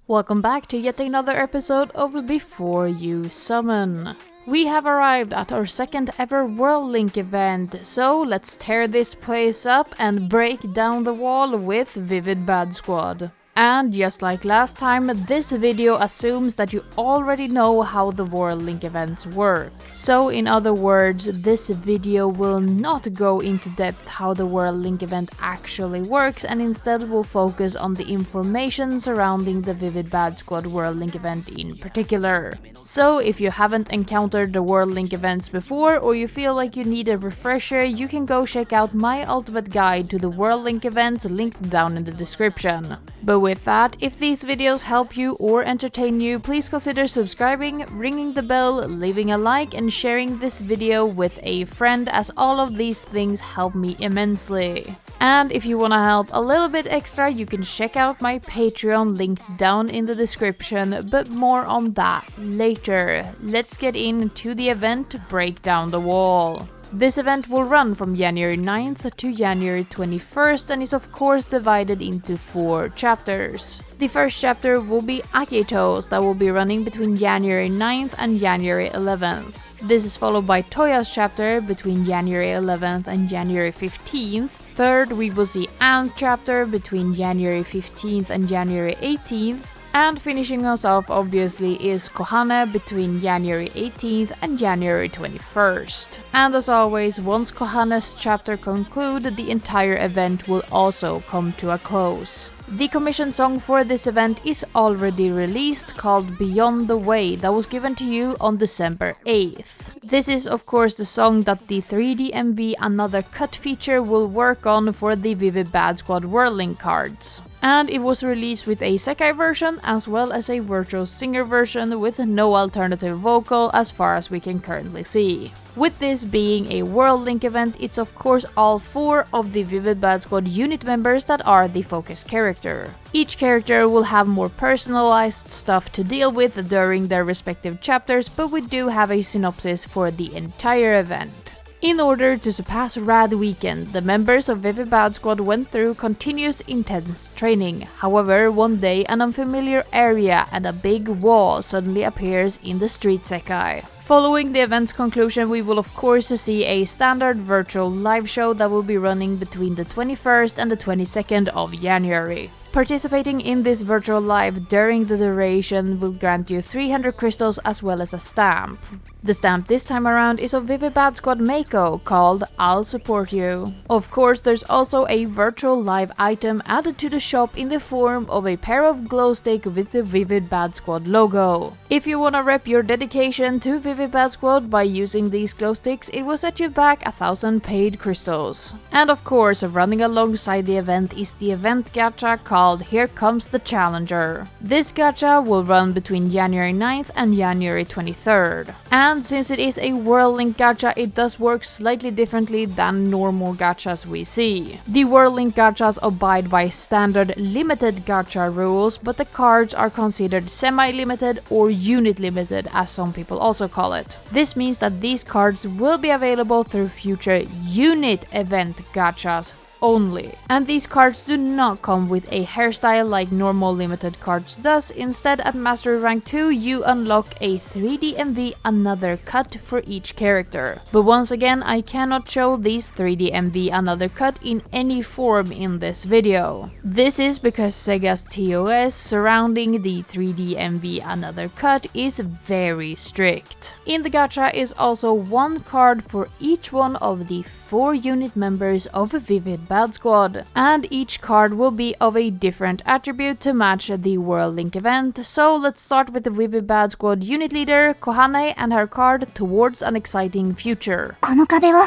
Welcome back to yet another episode of Before You Summon. We have arrived at our second ever World Link event, so let's tear this place up and break down the wall with Vivid Bad Squad. And just like last time, this video assumes that you already know how the World Link events work. So in other words, this video will not go into depth how the World Link event actually works, and instead will focus on the information surrounding the Vivid Bad Squad World Link event in particular. So if you haven't encountered the World Link events before, or you feel like you need a refresher, you can go check out my ultimate guide to the World Link events linked down in the description. But with that, if these videos help you or entertain you, please consider subscribing, ringing the bell, leaving a like and sharing this video with a friend, as all of these things help me immensely. And if you want to help a little bit extra, you can check out my Patreon linked down in the description, but more on that later. Let's get into the event Break Down the Wall. This event will run from January 9th to January 21st and is of course divided into 4 chapters. The first chapter will be Akito's, that will be running between January 9th and January 11th. This is followed by Toya's chapter between January 11th and January 15th. Third, we will see Anne's chapter between January 15th and January 18th. And finishing us off obviously is Kohane between January 18th and January 21st. And as always, once Kohane's chapter concludes, the entire event will also come to a close. The commission song for this event is already released, called Beyond the Way, that was given to you on December 8th. This is of course the song that the 3D MV Another Cut feature will work on for the Vivid Bad Squad World Link cards. And it was released with a Sekai version as well as a virtual singer version with no alternative vocal as far as we can currently see. With this being a World Link event, it's of course all 4 of the Vivid Bad Squad unit members that are the focus character. Each character will have more personalized stuff to deal with during their respective chapters, but we do have a synopsis for the entire event. In order to surpass Rad Weekend, the members of Vivid Bad Squad went through continuous intense training. However, one day an unfamiliar area and a big wall suddenly appears in the street Sekai. Following the event's conclusion, we will of course see a standard virtual live show that will be running between the 21st and the 22nd of January. Participating in this virtual live during the duration will grant you 300 crystals as well as a stamp. The stamp this time around is of Vivid Bad Squad NICO, called I'll Support You. Of course, there's also a virtual live item added to the shop in the form of a pair of glow stick with the Vivid Bad Squad logo. If you wanna rep your dedication to Vivid Bad Squad by using these glow sticks, it will set you back 1000 paid crystals. And of course, running alongside the event is the event gacha called Here Comes the Challenger. This gacha will run between January 9th and January 23rd. And since it is a World Link gacha, it does work slightly differently than normal gachas we see. The World Link gachas abide by standard limited gacha rules, but the cards are considered semi-limited or unit limited, as some people also call it. This means that these cards will be available through future unit event gachas only. And these cards do not come with a hairstyle like normal limited cards does. Instead, at Mastery Rank 2 you unlock a 3D MV Another Cut for each character. But once again, I cannot show these 3D MV Another Cut in any form in this video. This is because Sega's TOS surrounding the 3D MV Another Cut is very strict. In the gacha is also one card for each one of the 4 unit members of Vivid Bad Squad, and each card will be of a different attribute to match the World Link event. So let's start with the Vivid Bad Squad unit leader Kohane and her card Towards an Exciting Future. この壁を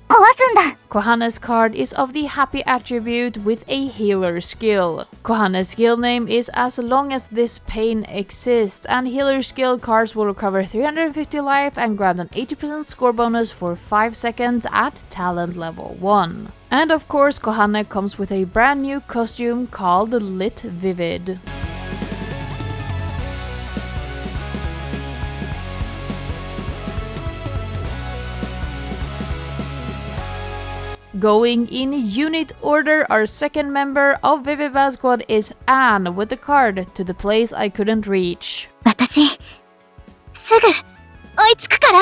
壊すんだ Kohane's card is of the happy attribute with a healer skill. Kohane's skill name is As Long As This Pain Exists, and healer skill cards will recover 350 life and grant an 80% score bonus for 5 seconds at talent level 1. And of course, Kohane comes with a brand new costume called Lit Vivid. Going in unit order, our second member of Vivid Bad Squad is Anne with the card to the place I couldn't reach. 私、すぐ追いつくから。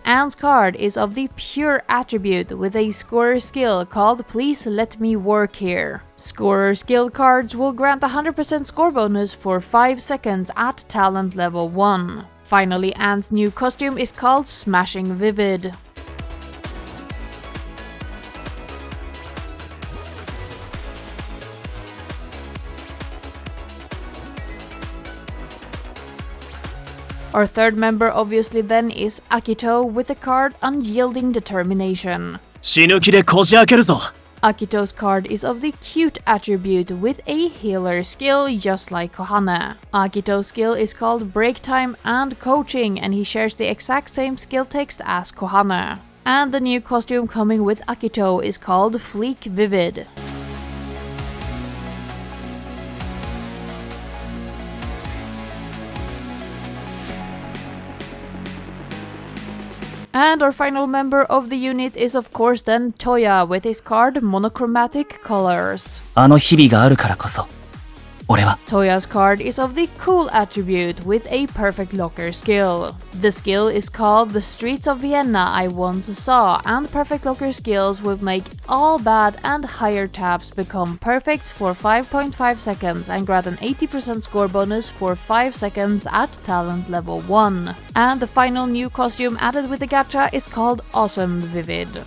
Anne's card is of the pure attribute with a scorer skill called Please Let Me Work Here. Scorer skill cards will grant 100% score bonus for 5 seconds at talent level 1. Finally, Anne's new costume is called Smashing Vivid. Our third member obviously then is Akito with the card Unyielding Determination. 死ぬ気でこじ開けるぞ。 Akito's card is of the cute attribute with a healer skill just like Kohane. Akito's skill is called Break Time and Coaching, and he shares the exact same skill text as Kohane. And the new costume coming with Akito is called Fleek Vivid. And our final member of the unit is of course then Toya with his card Monochromatic Colors. あの日々があるからこそ、俺は Toya's card is of the cool attribute with a perfect locker skill. The skill is called The Streets of Vienna I Once Saw, and perfect locker skills will make all bad and higher taps become perfect for 5.5 seconds and grant an 80% score bonus for 5 seconds at talent level 1. And the final new costume added with the gacha is called Awesome Vivid.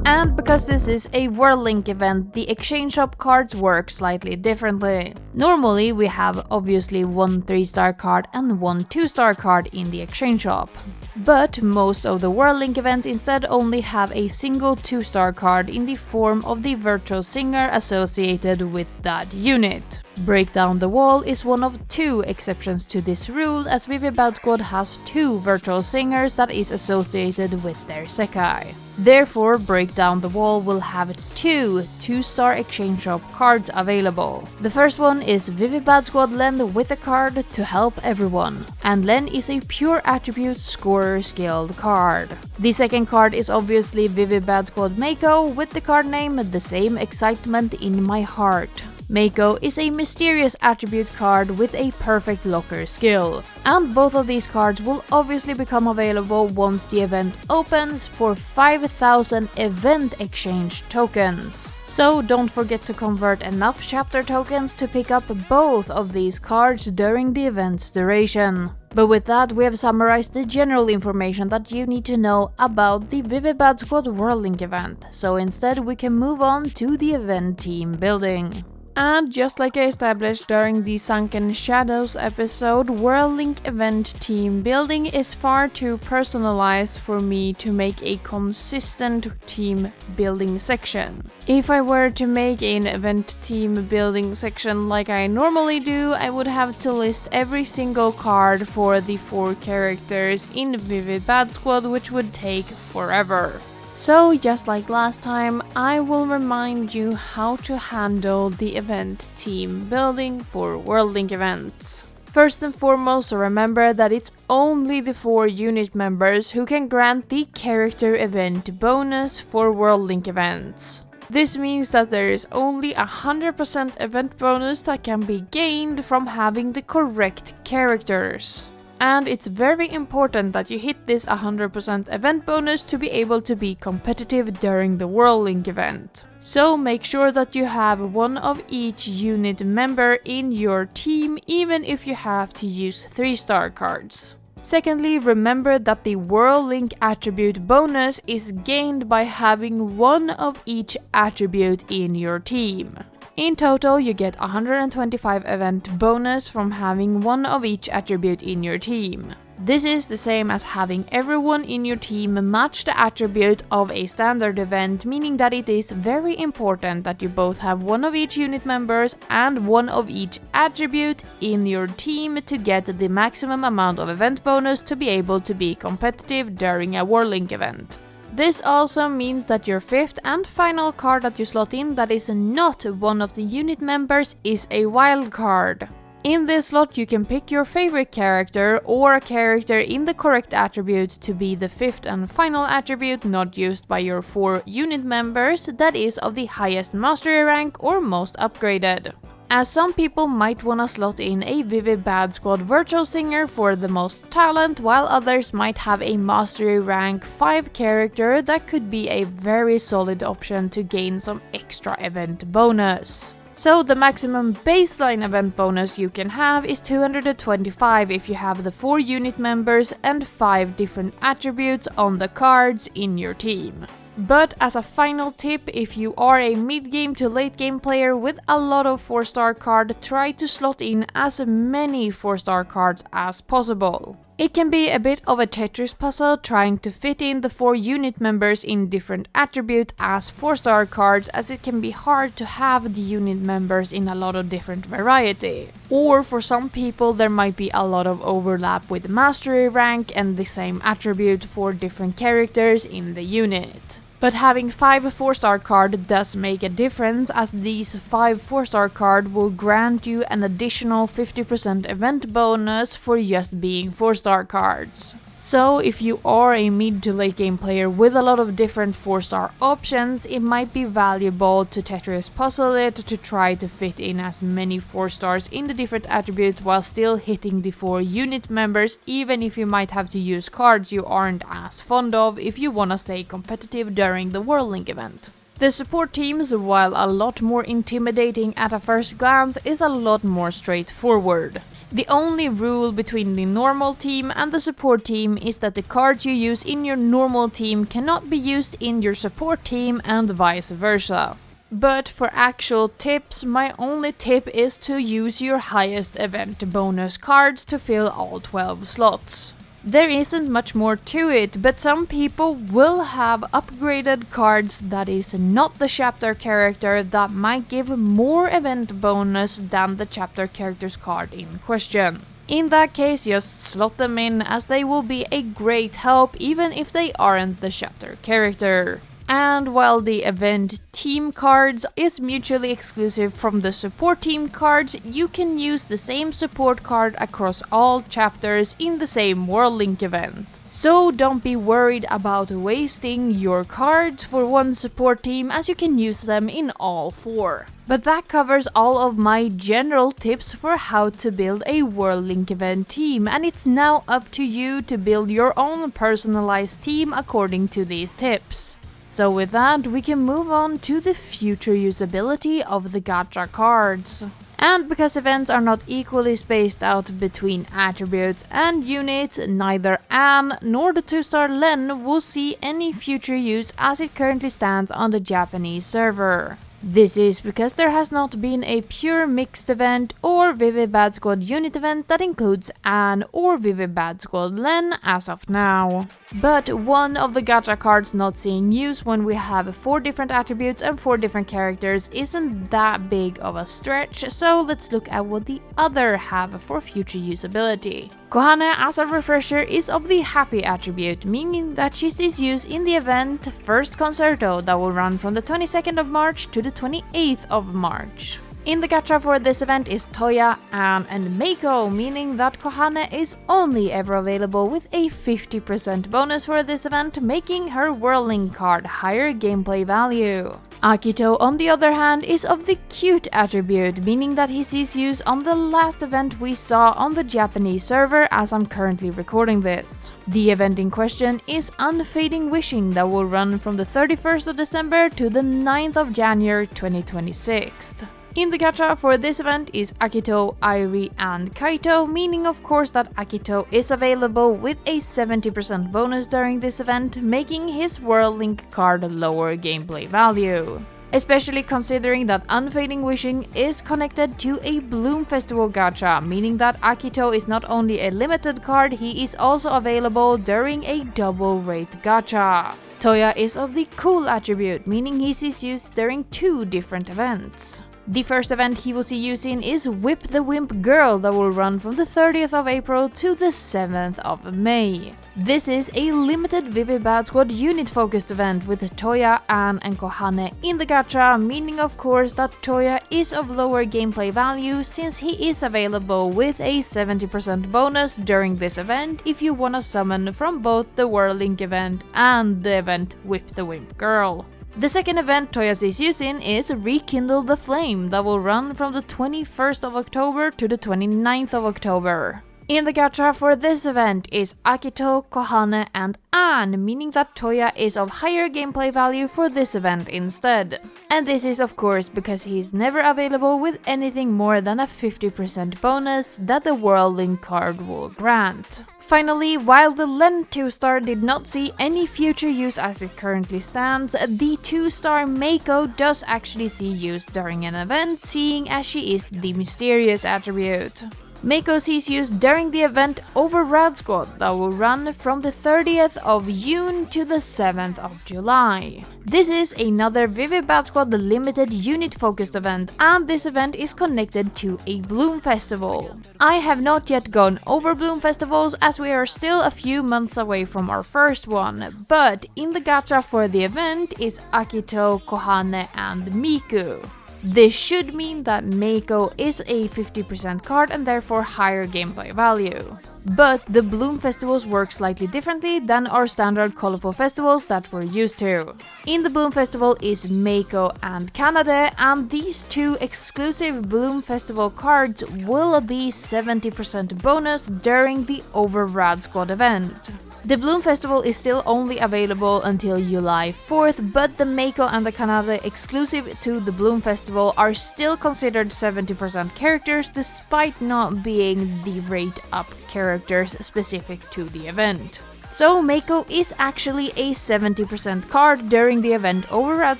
And because this is a World Link event, the exchange shop cards work slightly differently. Normally we have obviously one 3-star card and one 2-star card in the exchange shop. But most of the World Link events instead only have a single 2-star card in the form of the virtual singer associated with that unit. Break Down the Wall is one of 2 exceptions to this rule, as Vivid Bad Squad has 2 virtual singers that is associated with their Sekai. Therefore, Break Down the Wall will have 2 2-star exchange shop cards available. The first one is Vivid Bad Squad Len with a card to help everyone, and Len is a pure attribute scorer skilled card. The second card is obviously Vivid Bad Squad NICO with the card name The Same Excitement in My Heart. Meiko is a mysterious attribute card with a perfect locker skill, and both of these cards will obviously become available once the event opens for 5,000 event exchange tokens. So don't forget to convert enough chapter tokens to pick up both of these cards during the event's duration. But with that, we have summarized the general information that you need to know about the Vivid Bad Squad World Link event, so instead we can move on to the event team building. And just like I established during the Sunken Shadows episode, World Link event team building is far too personalized for me to make a consistent team building section. If I were to make an event team building section like I normally do, I would have to list every single card for the 4 characters in Vivid Bad Squad, which would take forever. So just like last time, I will remind you how to handle the event team building for World Link events. First and foremost, remember that it's only the 4 unit members who can grant the character event bonus for World Link events. This means that there is only 100% event bonus that can be gained from having the correct characters. And it's very important that you hit this 100% event bonus to be able to be competitive during the World Link event. So make sure that you have one of each unit member in your team, even if you have to use 3-star cards. Secondly, remember that the World Link attribute bonus is gained by having one of each attribute in your team. In total, you get 125 event bonus from having one of each attribute in your team. This is the same as having everyone in your team match the attribute of a standard event, meaning that it is very important that you both have one of each unit members and one of each attribute in your team to get the maximum amount of event bonus to be able to be competitive during a World Link event. This also means that your 5th and final card that you slot in that is not one of the unit members is a wild card. In this slot you can pick your favorite character or a character in the correct attribute to be the 5th and final attribute not used by your 4 unit members, that is of the highest mastery rank or most upgraded. As some people might wanna slot in a Vivid Bad Squad virtual singer for the most talent, while others might have a mastery rank 5 character that could be a very solid option to gain some extra event bonus. So the maximum baseline event bonus you can have is 225 if you have the 4 unit members and 5 different attributes on the cards in your team. But as a final tip, if you are a mid-game to late-game player with a lot of 4-star cards, try to slot in as many 4-star cards as possible. It can be a bit of a Tetris puzzle trying to fit in the 4 unit members in different attributes as 4-star cards, as it can be hard to have the unit members in a lot of different variety. Or for some people there might be a lot of overlap with mastery rank and the same attribute for different characters in the unit. But having 5 4-star cards does make a difference, as these 5 4-star cards will grant you an additional 50% event bonus for just being 4-star cards. So if you are a mid to late game player with a lot of different 4-star options, it might be valuable to Tetris puzzle it to try to fit in as many 4 stars in the different attributes while still hitting the 4 unit members, even if you might have to use cards you aren't as fond of if you wanna stay competitive during the World Link event. The support teams, while a lot more intimidating at a first glance, is a lot more straightforward. The only rule between the normal team and the support team is that the cards you use in your normal team cannot be used in your support team and vice versa. But for actual tips, my only tip is to use your highest event bonus cards to fill all 12 slots. There isn't much more to it, but some people will have upgraded cards that is not the chapter character that might give more event bonus than the chapter character's card in question. In that case, just slot them in, as they will be a great help even if they aren't the chapter character. And while the event team cards is mutually exclusive from the support team cards, you can use the same support card across all chapters in the same World Link event. So don't be worried about wasting your cards for one support team, as you can use them in all 4. But that covers all of my general tips for how to build a World Link event team, and it's now up to you to build your own personalized team according to these tips. So with that, we can move on to the future usability of the Gacha cards. And because events are not equally spaced out between attributes and units, neither Anne nor the 2-star Len will see any future use as it currently stands on the Japanese server. This is because there has not been a pure mixed event or Vivid Bad Squad unit event that includes Anne or Vivid Bad Squad Len as of now. But one of the Gacha cards not seeing use when we have 4 different attributes and 4 different characters isn't that big of a stretch, so let's look at what the other have for future usability. Kohane, as a refresher, is of the happy attribute, meaning that she sees use in the event First Concerto that will run from the 22nd of March to the 28th of March. In the gacha for this event is Toya, Anne and Meiko, meaning that Kohane is only ever available with a 50% bonus for this event, making her Whirling card higher gameplay value. Akito, on the other hand, is of the cute attribute, meaning that he sees use on the last event we saw on the Japanese server as I'm currently recording this. The event in question is Unfading Wishing that will run from the 31st of December to the 9th of January 2026. In the gacha for this event is Akito, Airi and Kaito, meaning of course that Akito is available with a 70% bonus during this event, making his World Link card lower gameplay value. Especially considering that Unfading Wishing is connected to a Bloom Festival gacha, meaning that Akito is not only a limited card, he is also available during a double rate gacha. Toya is of the cool attribute, meaning he sees use during 2 different events. The first event he will see use in is Whip the Wimp Girl that will run from the 30th of April to the 7th of May. This is a limited Vivid Bad Squad unit-focused event with Toya, Ann, and Kohane in the gacha, meaning of course that Toya is of lower gameplay value since he is available with a 70% bonus during this event if you wanna summon from both the World Link event and the event Whip the Wimp Girl. The second event Toya is using is Rekindle the Flame that will run from the 21st of October to the 29th of October. In the gacha for this event is Akito, Kohane, and Ann, meaning that Toya is of higher gameplay value for this event instead. And this is of course because he's never available with anything more than a 50% bonus that the World Link card will grant. Finally, while the Len 2-star did not see any future use as it currently stands, the 2-star Meiko does actually see use during an event, seeing as she is the mysterious attribute. Meiko sees use during the event Over Rad Squad that will run from the 30th of June to the 7th of July. This is another Vivid Bad Squad limited unit focused event, and this event is connected to a Bloom Festival. I have not yet gone over Bloom Festivals as we are still a few months away from our first one, but in the gacha for the event is Akito, Kohane, and Miku. This should mean that Meiko is a 50% card and therefore higher gameplay value. But the Bloom Festivals work slightly differently than our standard colorful festivals that we're used to. In the Bloom Festival is Meiko and Kanade, and these two exclusive Bloom Festival cards will be 70% bonus during the Over Rad Squad event. The Bloom Festival is still only available until July 4th, but the Meiko and the Kanade exclusive to the Bloom Festival are still considered 70% characters despite not being the rate up characters specific to the event. So Meiko is actually a 70% card during the event Over Rad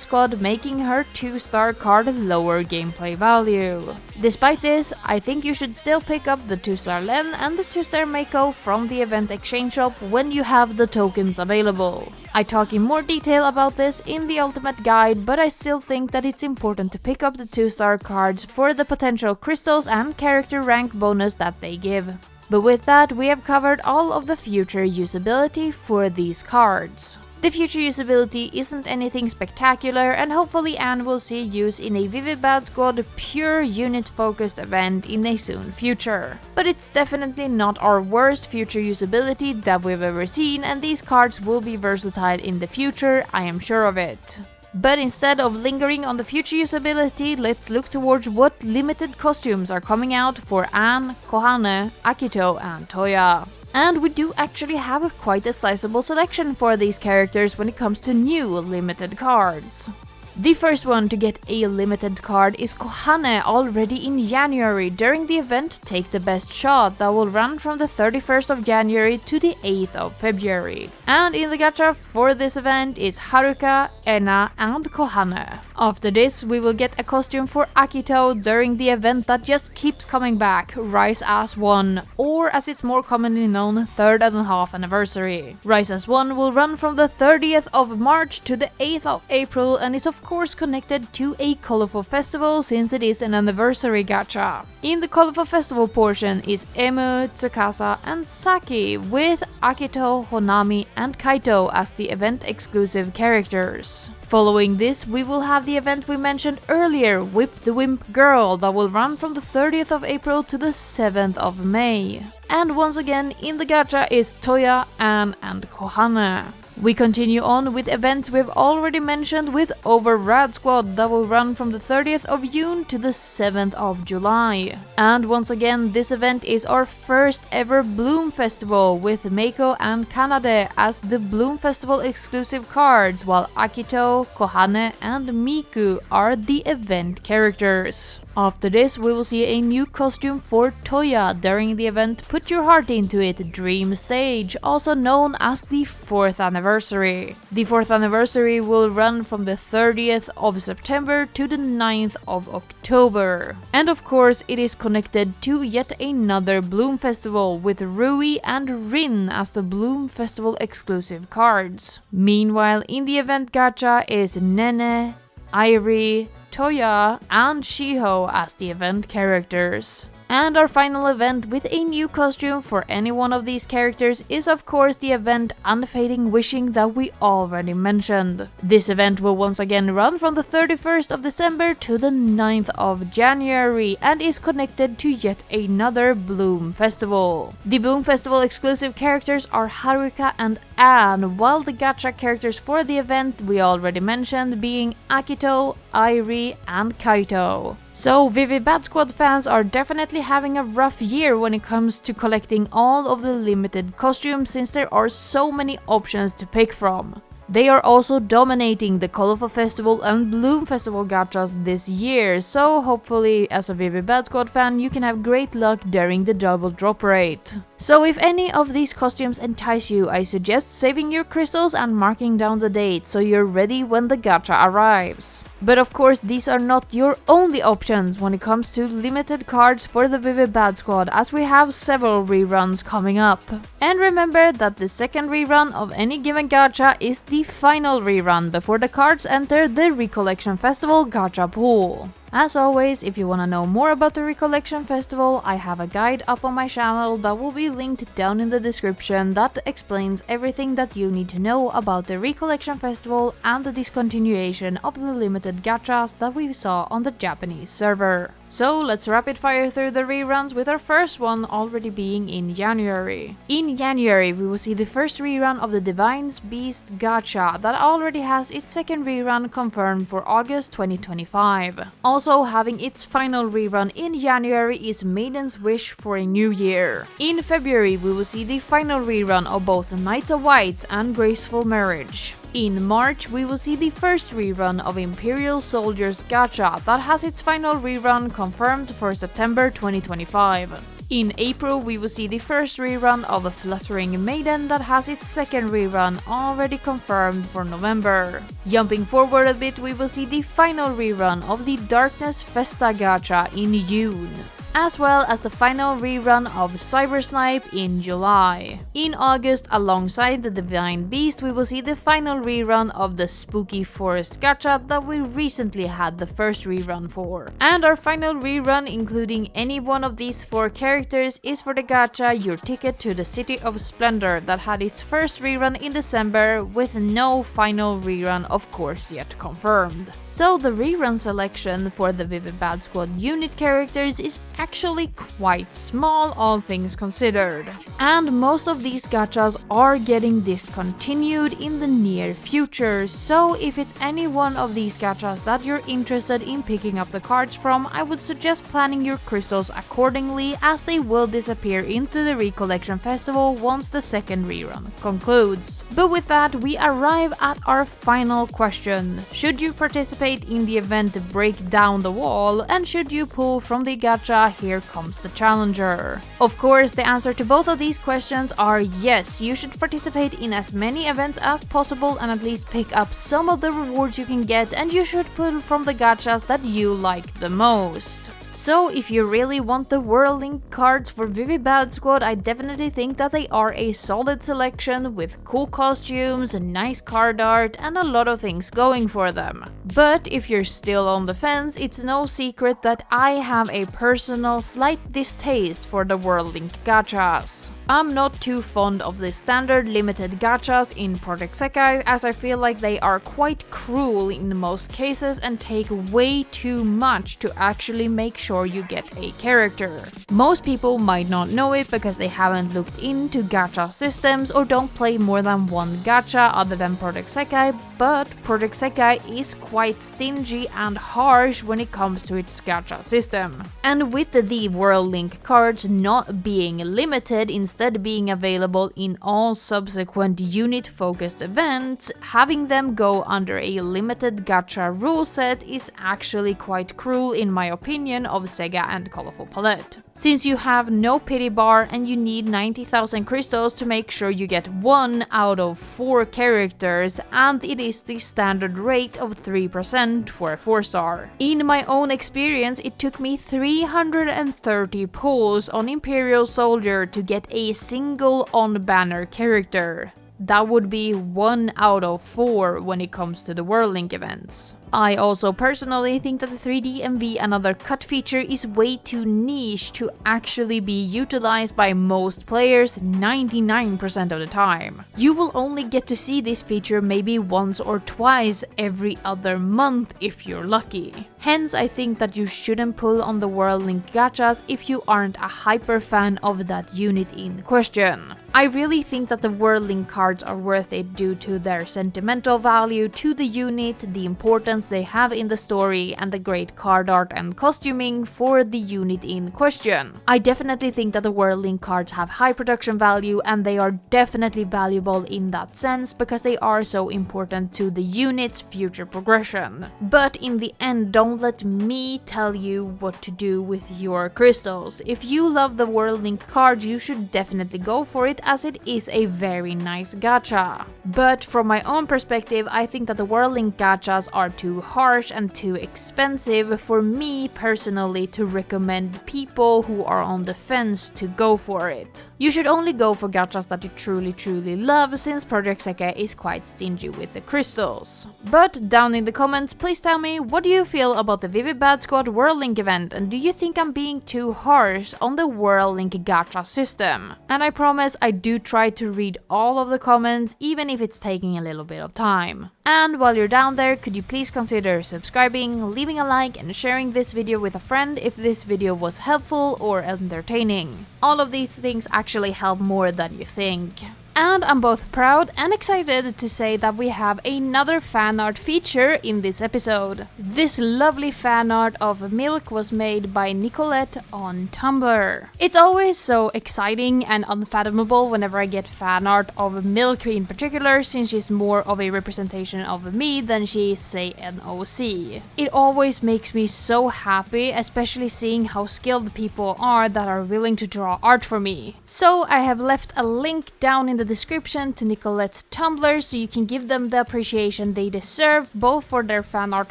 Squad, making her 2-star card lower gameplay value. Despite this, I think you should still pick up the 2-star Len and the 2-star Meiko from the event exchange shop when you have the tokens available. I talk in more detail about this in the ultimate guide, but I still think that it's important to pick up the 2-star cards for the potential crystals and character rank bonus that they give. But with that, we have covered all of the future usability for these cards. The future usability isn't anything spectacular, and hopefully Ann will see use in a Vivid Bad Squad pure unit-focused event in a soon future. But it's definitely not our worst future usability that we've ever seen, and these cards will be versatile in the future, I am sure of it. But instead of lingering on the future usability, let's look towards what limited costumes are coming out for Ann, Kohane, Akito, and Toya. And we do actually have quite a sizable selection for these characters when it comes to new limited cards. The first one to get a limited card is Kohane already in January during the event Take the Best Shot that will run from the 31st of January to the 8th of February. And in the gacha for this event is Haruka, Enna, and Kohane. After this we will get a costume for Akito during the event that just keeps coming back, Rise as One, or as it's more commonly known, 3rd and a half anniversary. Rise as One will run from the 30th of March to the 8th of April and is of course connected to a colorful festival since it is an anniversary gacha. In the colorful festival portion is Emu, Tsukasa, and Saki, with Akito, Honami, and Kaito as the event exclusive characters. Following this, we will have the event we mentioned earlier, Whip the Wimp Girl, that will run from the 30th of April to the 7th of May. And once again, in the gacha is Toya, Ann, and Kohane. We continue on with events we've already mentioned with Over Rad Squad that will run from the 30th of June to the 7th of July. And once again, this event is our first ever Bloom Festival with Meiko and Kanade as the Bloom Festival exclusive cards, while Akito, Kohane, and Miku are the event characters. After this, we will see a new costume for Toya during the event Put Your Heart Into It Dream Stage, also known as the 4th anniversary. The 4th anniversary will run from the 30th of September to the 9th of October. And of course, it is connected to yet another Bloom Festival with Rui and Rin as the Bloom Festival exclusive cards. Meanwhile, in the event gacha is Nene, Airi, Toya, and Shiho as the event characters. And our final event with a new costume for any one of these characters is of course the event Unfading Wishing that we already mentioned. This event will once again run from the 31st of December to the 9th of January and is connected to yet another Bloom Festival. The Bloom Festival exclusive characters are Haruka and Anne, while the gacha characters for the event we already mentioned being Akito, Airi and Kaito. So Vivi Bad Squad fans are definitely having a rough year when it comes to collecting all of the limited costumes since there are so many options to pick from. They are also dominating the Colorful Festival and Bloom Festival gachas this year, so hopefully as a Vivi Bad Squad fan you can have great luck during the double drop rate. So if any of these costumes entice you, I suggest saving your crystals and marking down the date so you're ready when the gacha arrives. But of course these are not your only options when it comes to limited cards for the Vivi Bad Squad, as we have several reruns coming up. And remember that the second rerun of any given gacha is the final rerun before the cards enter the Recollection Festival gacha pool. As always, if you want to know more about the Recollection Festival, I have a guide up on my channel that will be linked down in the description that explains everything that you need to know about the Recollection Festival and the discontinuation of the limited gachas that we saw on the Japanese server. So let's rapid fire through the reruns with our first one already being in January. In January, we will see the first rerun of the Divine's Beast gacha that already has its second rerun confirmed for August 2025. Also having its final rerun in January is Maiden's Wish for a New Year. In February, we will see the final rerun of both Knights of White and Graceful Marriage. In March, we will see the first rerun of Imperial Soldiers gacha that has its final rerun confirmed for September 2025. In April, we will see the first rerun of A Fluttering Maiden that has its second rerun already confirmed for November. Jumping forward a bit, we will see the final rerun of the Darkness Festa gacha in June, as well as the final rerun of Cyber Snipe in July. In August, alongside the Divine Beast, we will see the final rerun of the Spooky Forest gacha that we recently had the first rerun for. And our final rerun, including any one of these 4 characters, is for the gacha Your Ticket to the City of Splendor that had its first rerun in December, with no final rerun of course yet confirmed. So the rerun selection for the Vivi Bad Squad unit characters is actually quite small, all things considered. And most of these gachas are getting discontinued in the near future, so if it's any one of these gachas that you're interested in picking up the cards from, I would suggest planning your crystals accordingly, as they will disappear into the Recollection Festival once the second rerun concludes. But with that, we arrive at our final question. Should you participate in the event Break Down the Wall, and should you pull from the gacha Here Comes the Challenger? Of course, the answer to both of these questions are yes, you should participate in as many events as possible and at least pick up some of the rewards you can get, and you should pull from the gachas that you like the most. So if you really want the World Link cards for Vivi Bad Squad, I definitely think that they are a solid selection with cool costumes, nice card art and a lot of things going for them. But if you're still on the fence, it's no secret that I have a personal slight distaste for the World Link gachas. I'm not too fond of the standard limited gachas in Project Sekai, as I feel like they are quite cruel in most cases and take way too much to actually make sure you get a character. Most people might not know it because they haven't looked into gacha systems or don't play more than one gacha other than Project Sekai, but Project Sekai is quite stingy and harsh when it comes to its gacha system. And with the World Link cards not being limited, instead being available in all subsequent unit-focused events, having them go under a limited gacha rule set is actually quite cruel in my opinion of Sega and Colorful Palette. Since you have no pity bar and you need 90,000 crystals to make sure you get 1 out of 4 characters, and it is the standard rate of 3% for a 4-star. In my own experience, it took me 330 pulls on Imperial Soldier to get a single on-banner character. That would be 1 out of 4 when it comes to the World Link events. I also personally think that the 3D MV and other cut feature is way too niche to actually be utilized by most players 99% of the time. You will only get to see this feature maybe once or twice every other month if you're lucky. Hence, I think that you shouldn't pull on the World Link gachas if you aren't a hyper fan of that unit in question. I really think that the World Link cards are worth it due to their sentimental value to the unit, the importance they have in the story, and the great card art and costuming for the unit in question. I definitely think that the World Link cards have high production value, and they are definitely valuable in that sense because they are so important to the unit's future progression. But in the end, don't let me tell you what to do with your crystals. If you love the World Link cards, you should definitely go for it, as it is a very nice gacha. But from my own perspective, I think that the World Link gachas are too harsh and too expensive for me personally to recommend people who are on the fence to go for it. You should only go for gachas that you truly love, since Project Sekai is quite stingy with the crystals. But down in the comments, please tell me, what do you feel about the Vivid Bad Squad World Link event, and do you think I'm being too harsh on the World Link gacha system? And I promise I do try to read all of the comments, even if it's taking a little bit of time. And while you're down there, could you please consider subscribing, leaving a like, and sharing this video with a friend if this video was helpful or entertaining. All of these things actually help more than you think. And I'm both proud and excited to say that we have another fan art feature in this episode. This lovely fan art of Milk was made by Nicolette on Tumblr. It's always so exciting and unfathomable whenever I get fan art of Milk in particular, since she's more of a representation of me than she is, say, an OC. It always makes me so happy, especially seeing how skilled people are that are willing to draw art for me. So I have left a link down in the description to Nicolette's Tumblr so you can give them the appreciation they deserve, both for their fan art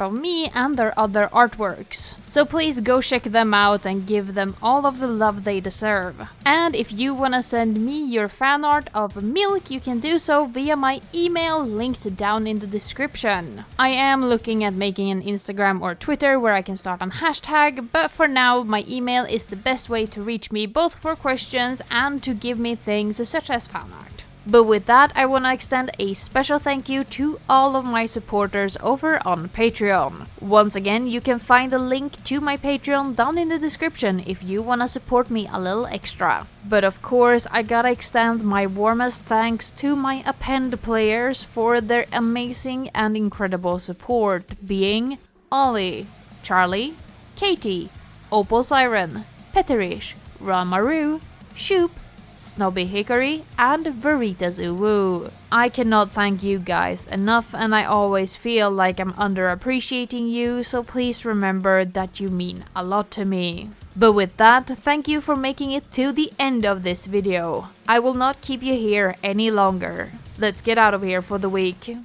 of me and their other artworks. So please go check them out and give them all of the love they deserve. And if you wanna send me your fan art of Milk, you can do so via my email linked down in the description. I am looking at making an Instagram or Twitter where I can start on hashtag, but for now my email is the best way to reach me, both for questions and to give me things such as fan art. But with that, I want to extend a special thank you to all of my supporters over on Patreon. Once again, you can find the link to my Patreon down in the description if you want to support me a little extra. But of course, I gotta extend my warmest thanks to my append players for their amazing and incredible support, being Ollie, Charlie, Katie, Opal Siren, Petterish, Ramaru, Shoop, Snobby Hickory, and Veritas Uwu. I cannot thank you guys enough, and I always feel like I'm underappreciating you, so please remember that you mean a lot to me. But with that, thank you for making it to the end of this video. I will not keep you here any longer. Let's get out of here for the week.